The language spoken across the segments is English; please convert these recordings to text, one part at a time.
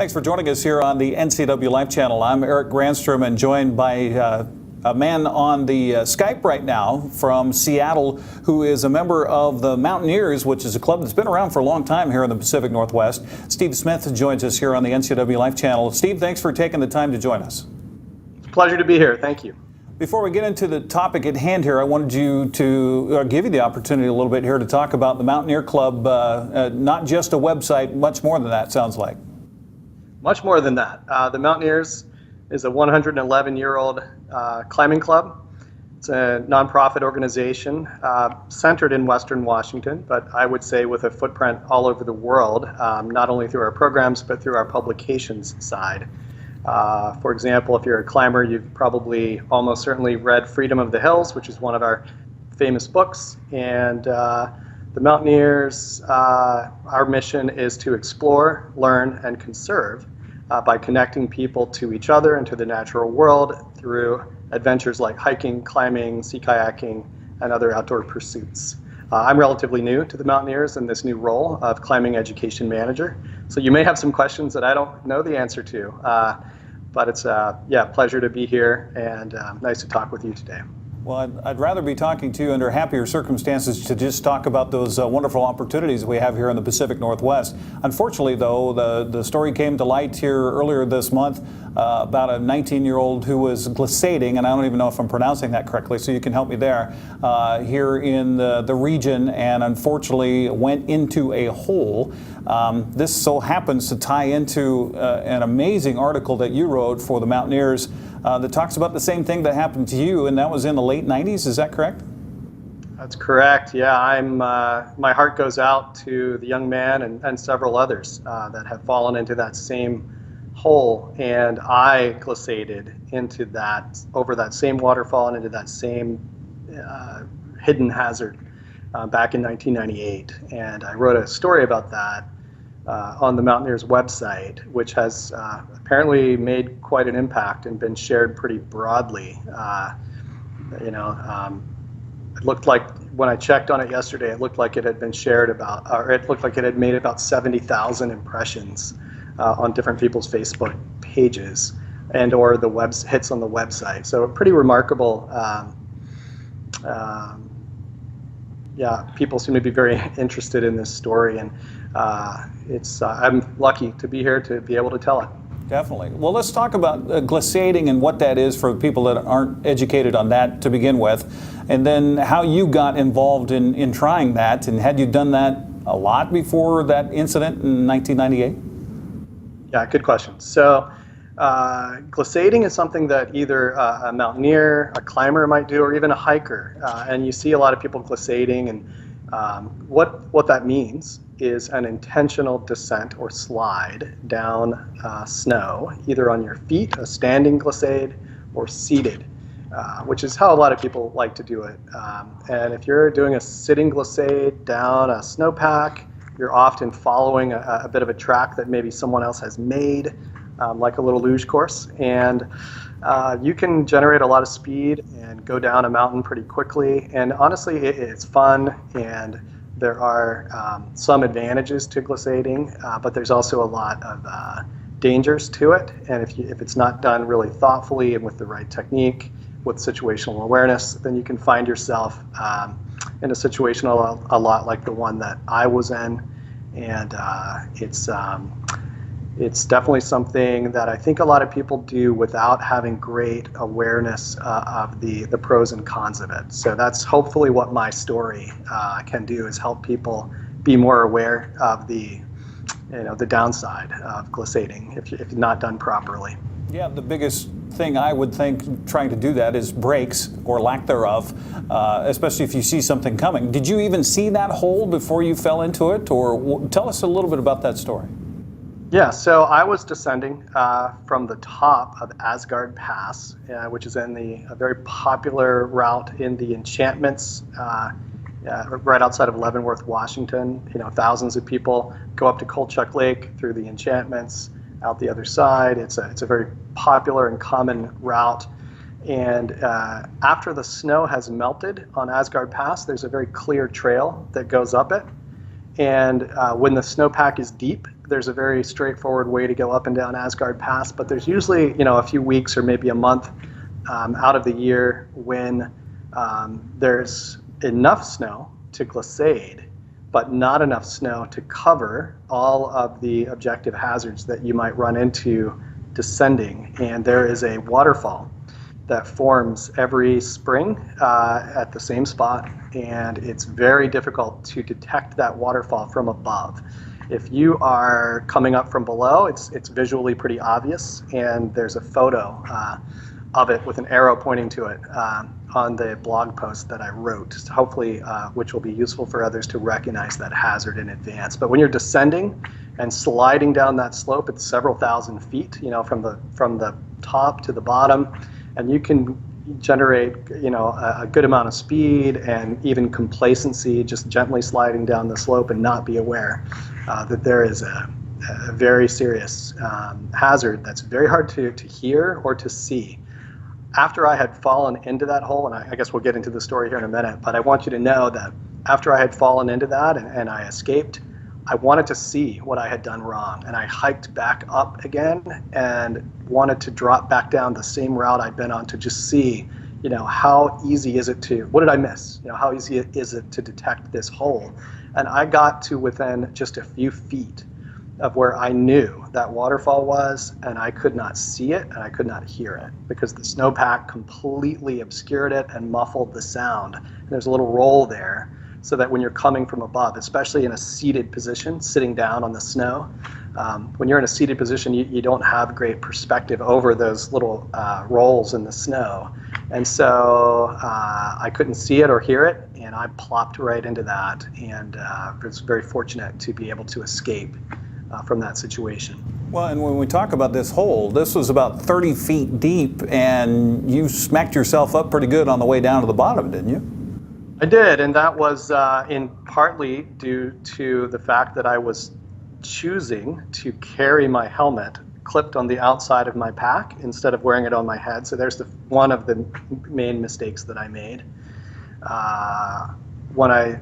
Thanks for joining us here on the NCW Life Channel. I'm Eric Granstrom and joined by a man on the Skype right now from Seattle who is a member of the Mountaineers, which is a club that's been around for a long time here in the Pacific Northwest. Steve Smith joins us here on the NCW Life Channel. Steve, thanks for taking the time to join us. It's a pleasure to be here. Thank you. Before we get into the topic at hand here, I wanted you to give you the opportunity a little bit here to talk about the Mountaineer Club, not just a website, much more than that, sounds like. Much more than that. The Mountaineers is a 111-year-old climbing club. It's a nonprofit organization centered in Western Washington, but I would say with a footprint all over the world, not only through our programs, but through our publications side. For example, if you're a climber, you've probably almost certainly read Freedom of the Hills, which is one of our famous books. And the Mountaineers, our mission is to explore, learn, and conserve by connecting people to each other and to the natural world through adventures like hiking, climbing, sea kayaking, and other outdoor pursuits. I'm relatively new to the Mountaineers in this new role of climbing education manager, so you may have some questions that I don't know the answer to, but it's a pleasure to be here and nice to talk with you today. Well, I'd rather be talking to you under happier circumstances to just talk about those wonderful opportunities we have here in the Pacific Northwest. Unfortunately, though, the story came to light here earlier this month about a 19-year-old who was glissading, and I don't even know if I'm pronouncing that correctly, so you can help me there, here in the region, and unfortunately went into a hole. This so happens to tie into an amazing article that you wrote for the Mountaineers that talks about the same thing that happened to you, and that was in the late 90s, is that correct? That's correct, yeah. My heart goes out to the young man and several others that have fallen into that same hole, and I glissaded into that, over that same waterfall and into that same hidden hazard back in 1998, and I wrote a story about that on the Mountaineers website, which has apparently made quite an impact and been shared pretty broadly. It looked like, when I checked on it yesterday, it looked like it had been shared about, or it looked like it had made about 70,000 impressions on different people's Facebook pages and or the hits on the website. So a pretty remarkable, people seem to be very interested in this story, and I'm lucky to be here to be able to tell it. Definitely. Well, let's talk about glissading and what that is for people that aren't educated on that to begin with, and then how you got involved in trying that, and had you done that a lot before that incident in 1998? Yeah, good question. So glissading is something that either a mountaineer, a climber might do, or even a hiker. And you see a lot of people glissading, and what that means is an intentional descent or slide down snow, either on your feet, a standing glissade, or seated, which is how a lot of people like to do it. And if you're doing a sitting glissade down a snowpack, you're often following a bit of a track that maybe someone else has made, like a little luge course, and you can generate a lot of speed and go down a mountain pretty quickly, and honestly it's fun, and there are some advantages to glissading, but there's also a lot of dangers to it, and if it's not done really thoughtfully and with the right technique, with situational awareness, then you can find yourself in a situation a lot like the one that I was in, and it's definitely something that I think a lot of people do without having great awareness of the pros and cons of it. So that's hopefully what my story can do, is help people be more aware of the downside of glissading if not done properly. Yeah, the biggest thing I would think trying to do that is brakes, or lack thereof, especially if you see something coming. Did you even see that hole before you fell into it, or tell us a little bit about that story? Yeah, so I was descending from the top of Asgard Pass, which is in a very popular route in the Enchantments, right outside of Leavenworth, Washington. Thousands of people go up to Kolchak Lake through the Enchantments, out the other side. It's a very popular and common route. And after the snow has melted on Asgard Pass, there's a very clear trail that goes up it. And when the snowpack is deep, there's a very straightforward way to go up and down Asgard Pass, but there's usually, a few weeks or maybe a month out of the year when there's enough snow to glissade, but not enough snow to cover all of the objective hazards that you might run into descending. And there is a waterfall that forms every spring at the same spot, and it's very difficult to detect that waterfall from above. If you are coming up from below, it's visually pretty obvious, and there's a photo of it with an arrow pointing to it on the blog post that I wrote, hopefully which will be useful for others to recognize that hazard in advance. But when you're descending and sliding down that slope, it's several thousand feet, from the top to the bottom, and you can generate, a good amount of speed and even complacency just gently sliding down the slope and not be aware that there is a very serious hazard that's very hard to hear or to see. After I had fallen into that hole, and I guess we'll get into the story here in a minute, but I want you to know that after I had fallen into that and I escaped, I wanted to see what I had done wrong, and I hiked back up again and wanted to drop back down the same route I'd been on to just see, how easy is it to, what did I miss? How easy is it to detect this hole? And I got to within just a few feet of where I knew that waterfall was, and I could not see it and I could not hear it because the snowpack completely obscured it and muffled the sound. And there's a little roll there so that when you're coming from above, especially in a seated position, sitting down on the snow, when you're in a seated position, you don't have great perspective over those little rolls in the snow. And so I couldn't see it or hear it, and I plopped right into that, and was very fortunate to be able to escape from that situation. Well, and when we talk about this hole, this was about 30 feet deep, and you smacked yourself up pretty good on the way down to the bottom, didn't you? I did, and that was in partly due to the fact that I was choosing to carry my helmet clipped on the outside of my pack instead of wearing it on my head. So there's one of the main mistakes that I made. When I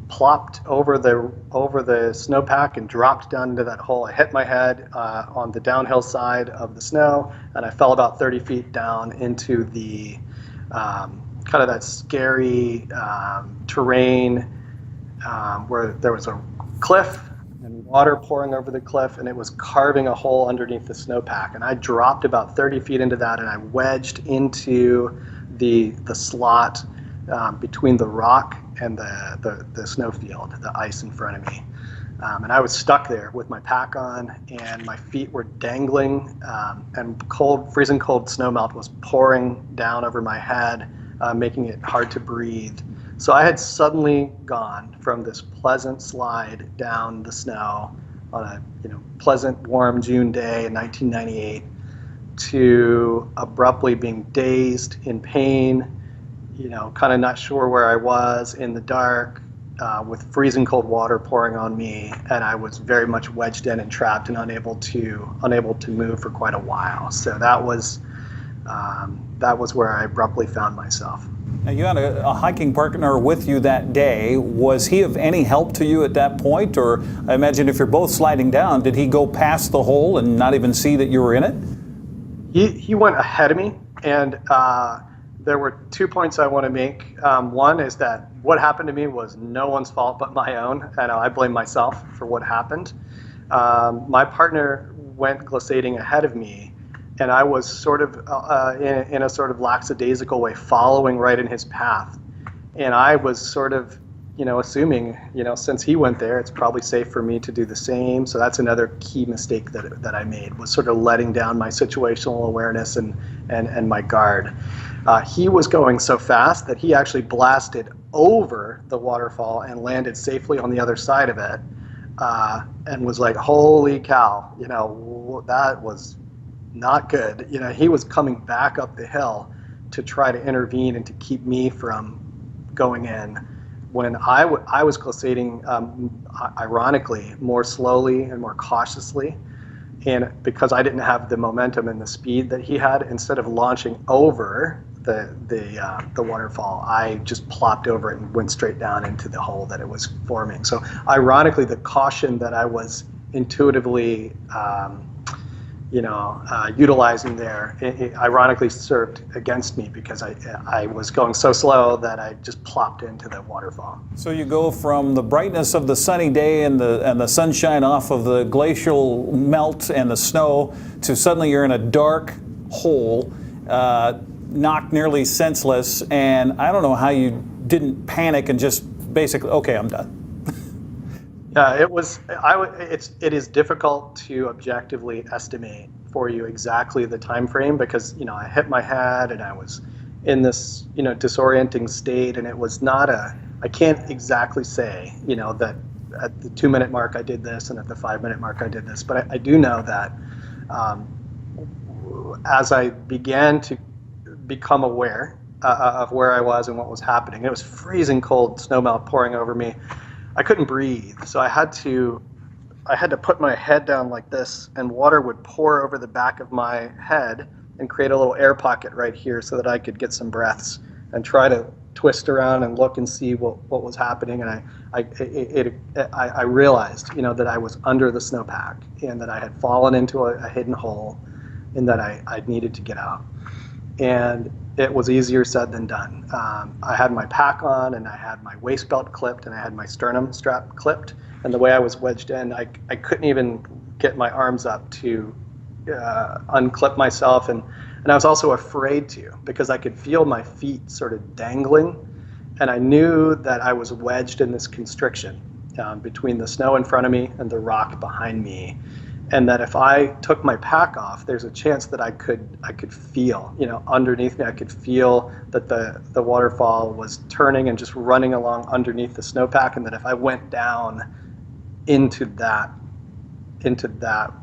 plopped over the snowpack and dropped down into that hole, I hit my head on the downhill side of the snow, and I fell about 30 feet down into the kind of that scary terrain where there was a cliff and water pouring over the cliff, and it was carving a hole underneath the snowpack. And I dropped about 30 feet into that, and I wedged into the slot between the rock and the snowfield, the ice in front of me. And I was stuck there with my pack on, and my feet were dangling, and freezing cold snowmelt was pouring down over my head, making it hard to breathe. So I had suddenly gone from this pleasant slide down the snow on a pleasant warm June day in 1998 to abruptly being dazed, in pain, kind of not sure where I was, in the dark, with freezing cold water pouring on me, and I was very much wedged in and trapped and unable to move for quite a while. So that was where I abruptly found myself. Now, you had a hiking partner with you that day. Was he of any help to you at that point? Or I imagine if you're both sliding down, did he go past the hole and not even see that you were in it? He went ahead of me, and there were 2 points I want to make. One is that what happened to me was no one's fault but my own, and I blame myself for what happened. My partner went glissading ahead of me, and I was sort of in a sort of lackadaisical way following right in his path. And I was sort of, assuming, since he went there, it's probably safe for me to do the same. So that's another key mistake that I made, was sort of letting down my situational awareness and my guard. He was going so fast that he actually blasted over the waterfall and landed safely on the other side of it, and was like, holy cow, that was not good. He was coming back up the hill to try to intervene and to keep me from going in, when I was glissading, ironically, more slowly and more cautiously. And because I didn't have the momentum and the speed that he had, instead of launching over the waterfall, I just plopped over it and went straight down into the hole that it was forming. So ironically, the caution that I was intuitively, utilizing there, it ironically served against me because I was going so slow that I just plopped into the waterfall. So you go from the brightness of the sunny day and the sunshine off of the glacial melt and the snow to suddenly you're in a dark hole, knocked nearly senseless, and I don't know how you didn't panic and just basically, okay, I'm done. Yeah, it is difficult to objectively estimate for you exactly the time frame because I hit my head and I was in this disorienting state, and it was not I can't exactly say that at the 2-minute mark I did this and at the 5-minute mark I did this, but I do know that as I began to become aware of where I was and what was happening, it was freezing cold snowmelt pouring over me. I couldn't breathe, so I had to put my head down like this, and water would pour over the back of my head and create a little air pocket right here so that I could get some breaths and try to twist around and look and see what was happening. And I realized that I was under the snowpack and that I had fallen into a hidden hole and that I needed to get out. And it was easier said than done. I had my pack on, and I had my waist belt clipped, and I had my sternum strap clipped. And the way I was wedged in, I couldn't even get my arms up to unclip myself. And I was also afraid to, because I could feel my feet sort of dangling. And I knew that I was wedged in this constriction between the snow in front of me and the rock behind me. And that if I took my pack off, there's a chance that I could feel, underneath me, I could feel that the waterfall was turning and just running along underneath the snowpack, and that if I went down into that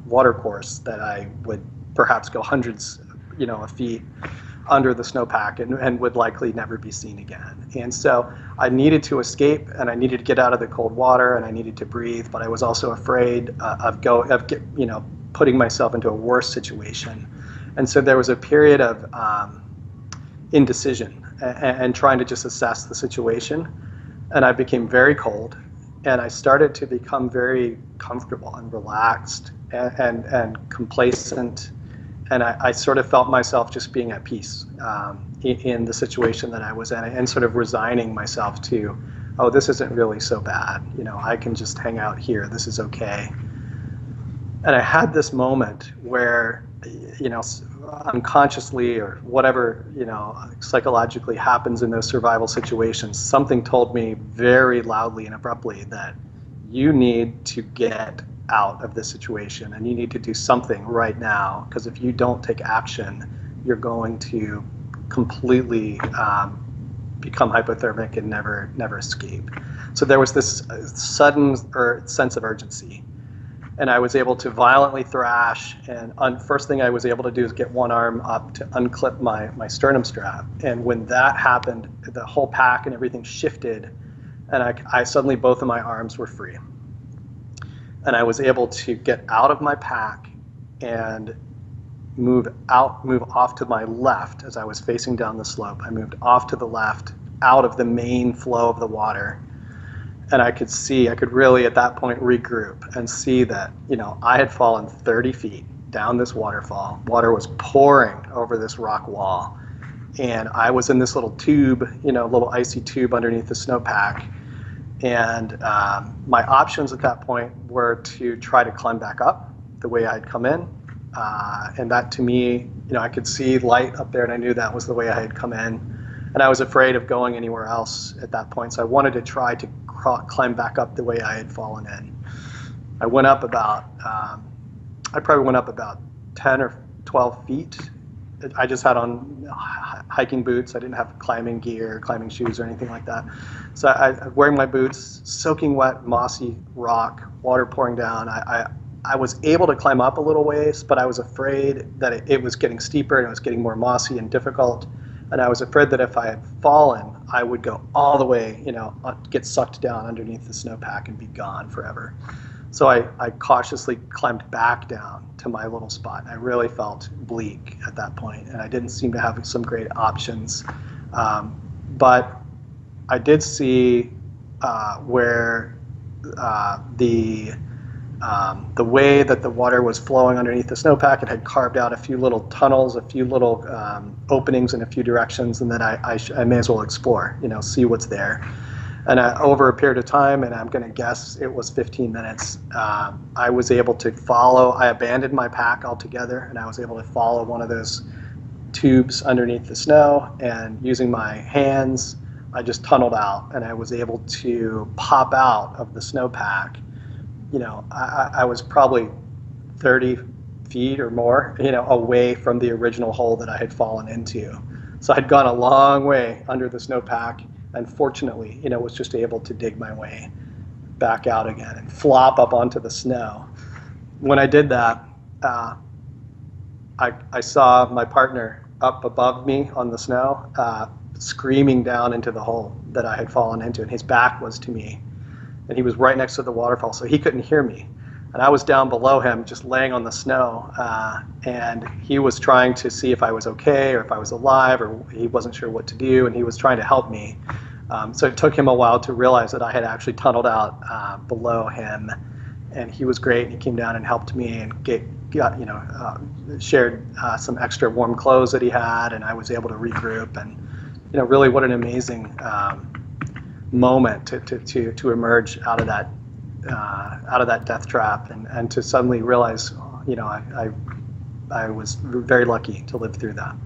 water course, that I would perhaps go hundreds, of feet under the snowpack and would likely never be seen again. And so I needed to escape, and I needed to get out of the cold water, and I needed to breathe, but I was also afraid of putting myself into a worse situation. And so there was a period of indecision and trying to just assess the situation. And I became very cold, and I started to become very comfortable and relaxed and complacent. And I sort of felt myself just being at peace in the situation that I was in, and sort of resigning myself to, oh, this isn't really so bad. I can just hang out here. This is okay. And I had this moment where, unconsciously or whatever, psychologically happens in those survival situations, something told me very loudly and abruptly that you need to get out of this situation, and you need to do something right now, because if you don't take action, you're going to completely become hypothermic and never escape. So there was this sudden sense of urgency, and I was able to violently thrash, and first thing I was able to do is get one arm up to unclip my sternum strap. And when that happened, the whole pack and everything shifted, and I suddenly, both of my arms were free. And I was able to get out of my pack and move off to my left as I was facing down the slope. I moved off to the left, out of the main flow of the water. And I could really at that point regroup and see that, I had fallen 30 feet down this waterfall. Water was pouring over this rock wall. And I was in this little tube, little icy tube underneath the snowpack. And my options at that point were to try to climb back up the way I had come in. And that, to me, I could see light up there, and I knew that was the way I had come in. And I was afraid of going anywhere else at that point. So I wanted to try to climb back up the way I had fallen in. I went up I probably went up about 10 or 12 feet. I just had on hiking boots. I didn't have climbing gear, climbing shoes, or anything like that. So wearing my boots, soaking wet, mossy rock, water pouring down. I was able to climb up a little ways, but I was afraid that it was getting steeper and it was getting more mossy and difficult. And I was afraid that if I had fallen, I would go all the way, get sucked down underneath the snowpack and be gone forever. So I cautiously climbed back down to my little spot. I really felt bleak at that point, and I didn't seem to have some great options. But I did see where the the way that the water was flowing underneath the snowpack, it had carved out a few little tunnels, a few little openings in a few directions, and then I may as well explore, see what's there. And over a period of time, and I'm going to guess it was 15 minutes, I was able to follow. I abandoned my pack altogether, and I was able to follow one of those tubes underneath the snow, and using my hands, I just tunneled out, and I was able to pop out of the snowpack. I was probably 30 feet or more, away from the original hole that I had fallen into. So I'd gone a long way under the snowpack, and fortunately, was just able to dig my way back out again and flop up onto the snow. When I did that, I saw my partner up above me on the snow, screaming down into the hole that I had fallen into, and his back was to me. And he was right next to the waterfall, so he couldn't hear me. And I was down below him, just laying on the snow, and he was trying to see if I was okay or if I was alive, or he wasn't sure what to do, and he was trying to help me. So it took him a while to realize that I had actually tunneled out below him, and he was great. And he came down and helped me and shared some extra warm clothes that he had, and I was able to regroup. And really, what an amazing moment to emerge out of that death trap, and to suddenly realize, I was very lucky to live through that.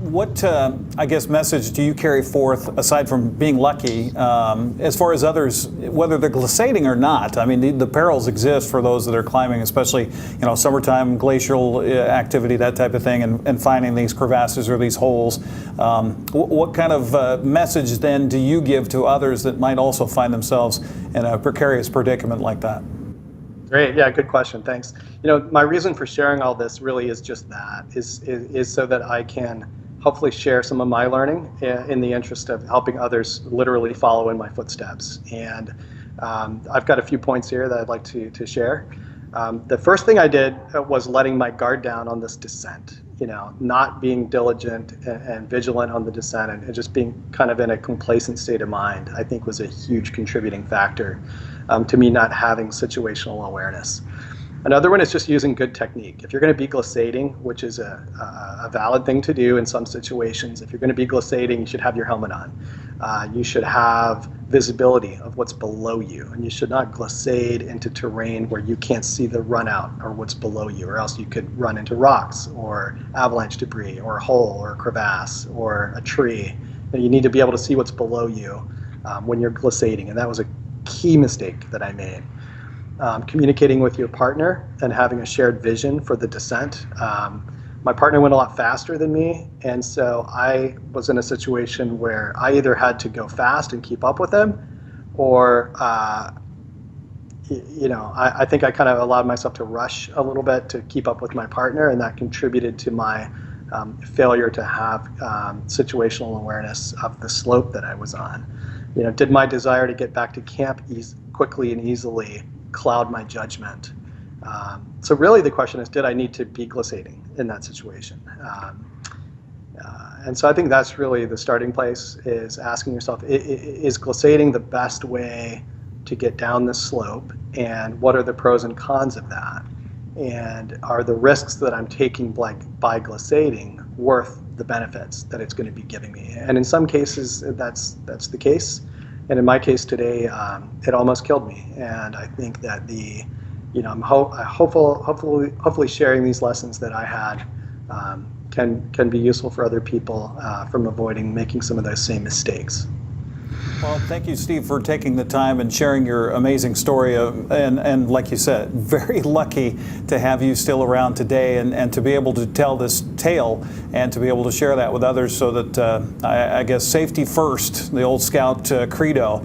What, I guess, message do you carry forth, aside from being lucky, as far as others, whether they're glissading or not? I mean, the perils exist for those that are climbing, especially, summertime glacial activity, that type of thing, and finding these crevasses or these holes. What kind of message then do you give to others that might also find themselves in a precarious predicament like that? Great, yeah, good question, thanks. My reason for sharing all this really is just that, is so that I can hopefully share some of my learning in the interest of helping others literally follow in my footsteps. And I've got a few points here that I'd like to share. The first thing I did was letting my guard down on this descent, not being diligent and vigilant on the descent, and just being kind of in a complacent state of mind, I think was a huge contributing factor to me not having situational awareness. Another one is just using good technique. If you're going to be glissading, which is a valid thing to do in some situations, if you're going to be glissading, you should have your helmet on. You should have visibility of what's below you, and you should not glissade into terrain where you can't see the run out or what's below you, or else you could run into rocks or avalanche debris or a hole or a crevasse or a tree. You need to be able to see what's below you when you're glissading, and that was a key mistake that I made. Communicating with your partner and having a shared vision for the descent. My partner went a lot faster than me, and so I was in a situation where I either had to go fast and keep up with him, or I think I kind of allowed myself to rush a little bit to keep up with my partner, and that contributed to my failure to have situational awareness of the slope that I was on. Did my desire to get back to camp quickly and easily cloud my judgment? So really the question is, did I need to be glissading in that situation? And so I think that's really the starting place, is asking yourself, is glissading the best way to get down this slope, and what are the pros and cons of that? And are the risks that I'm taking by glissading worth the benefits that it's going to be giving me? And in some cases, that's the case. And in my case today, it almost killed me. And I think that I'm hopefully sharing these lessons that I had can be useful for other people from avoiding making some of those same mistakes. Well, thank you, Steve, for taking the time and sharing your amazing story. And like you said, very lucky to have you still around today, and to be able to tell this tale and to be able to share that with others, so that I guess safety first, the old Scout credo,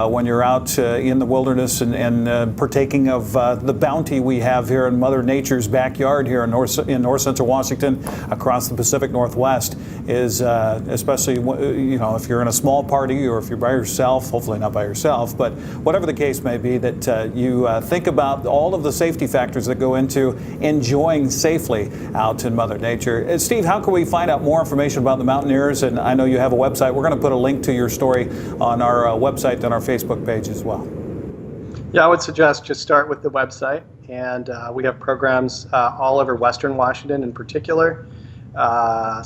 when you're out in the wilderness and partaking of the bounty we have here in Mother Nature's backyard here in North Central Washington, across the Pacific Northwest, is especially if you're in a small party, or if you're by yourself, hopefully not by yourself, but whatever the case may be, that you think about all of the safety factors that go into enjoying safely out in Mother Nature. Steve, how can we find out more information about the Mountaineers? And I know you have a website. We're going to put a link to your story on our website and our Facebook page as well. Yeah, I would suggest just start with the website, and we have programs all over Western Washington in particular. Yeah,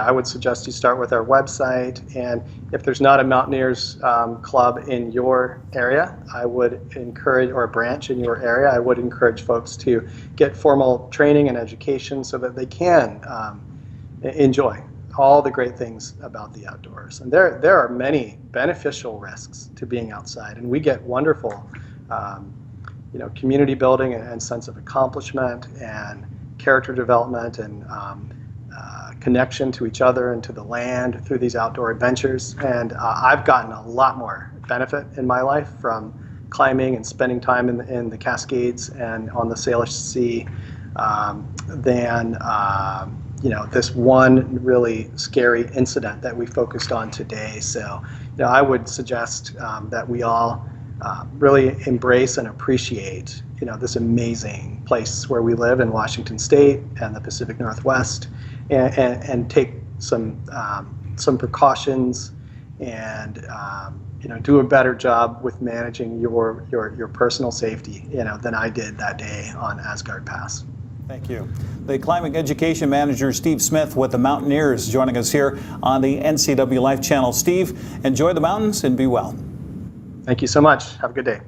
I would suggest you start with our website, and if there's not a Mountaineers club in your area, I would encourage, or a branch in your area, I would encourage folks to get formal training and education so that they can enjoy all the great things about the outdoors. And there are many beneficial risks to being outside, and we get wonderful community building and sense of accomplishment and character development and connection to each other and to the land through these outdoor adventures. And I've gotten a lot more benefit in my life from climbing and spending time in the Cascades and on the Salish Sea than this one really scary incident that we focused on today. So I would suggest that we all really embrace and appreciate this amazing place where we live in Washington State and the Pacific Northwest, and take some precautions and do a better job with managing your personal safety than I did that day on Asgard Pass. Thank you. The Climbing Education Manager, Steve Smith with the Mountaineers, joining us here on the NCW Life Channel. Steve, enjoy the mountains and be well. Thank you so much. Have a good day.